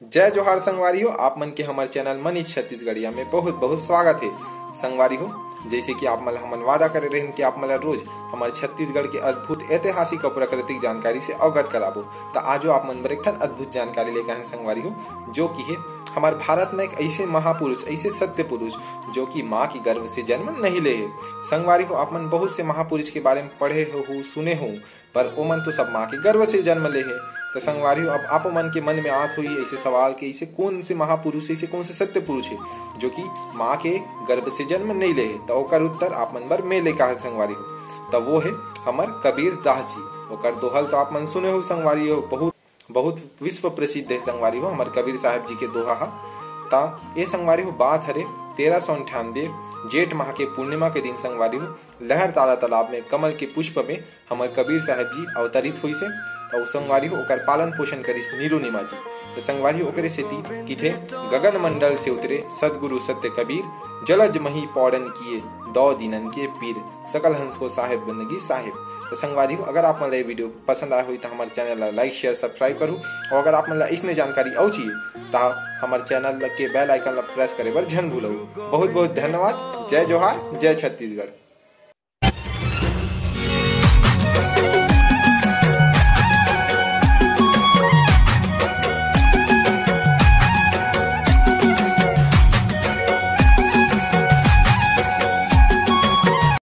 जय जोहार संगवारी हो। आप मन के हमारे चैनल मनीष छत्तीसगढ़िया में बहुत बहुत स्वागत है। संगवारी हो, जैसे कि आप मन हमन वादा करे रहे कि आप मन रोज हमारे छत्तीसगढ़ के अद्भुत ऐतिहासिक और प्राकृतिक जानकारी से अवगत कराबो। तो आज आप मन बर एक अद्भुत जानकारी लेकर हैं संगवारी हो, जो कि है हमारे भारत में एक ऐसे महापुरुष, ऐसे सत्य पुरुष जो कि माँ की गर्भ से जन्म नहीं ले है। संगवारी हो, आप मन बहुत से महापुरुष के बारे में पढ़े हो, सुने हो, पर ओ मन तो सब माँ के गर्भ से जन्म ले है। तो संगवारी हो, अब आप मन के मन में आत हुई ऐसे सवाल के ऐसे कौन से महापुरुष, ऐसे कौन से सत्य पुरुष है जो कि माँ के गर्भ से जन्म नहीं ले है। तो ओकर उत्तर आप मन बर में लेकर है संगवारी हो। तो वो है हमार कबीर दास जी। ओकर दोहल तो आप मन सुने हो संगवारी हो, बहुत बहुत विश्व प्रसिद्ध है संगवारी हो हमारे कबीर साहब जी के दोहा। ता ये संगवारी हो बात हरे 1398 जेठ माह के पूर्णिमा के दिन संगवारी हो लहर ताला तालाब में कमल के पुष्प में हमारे कबीर साहब जी अवतरित हुई से और संगवारी हो ओकर पालन पोषण करी नीरू निमा जी। तो संगवारी हो ओकरे सेती कि थे गगन मंडल से उतरे सदगुरु सत्य कबीर, जलज मही पौड़न किए 2 दिनन के पीर, सकल हंस को साहेब बनगी साहेब। तो संगवारी हो, अगर आप मन ये वीडियो पसंद आया हुई तो हमारे चैनल लाइक शेयर सब्सक्राइब करूँ, और अगर आप मन इसने जानकारी और चाहिए तो हमारे चैनल के बेल आइकन प्रेस करे बर झन भूलो। बहुत बहुत धन्यवाद। जय जोहार, जय छत्तीसगढ़।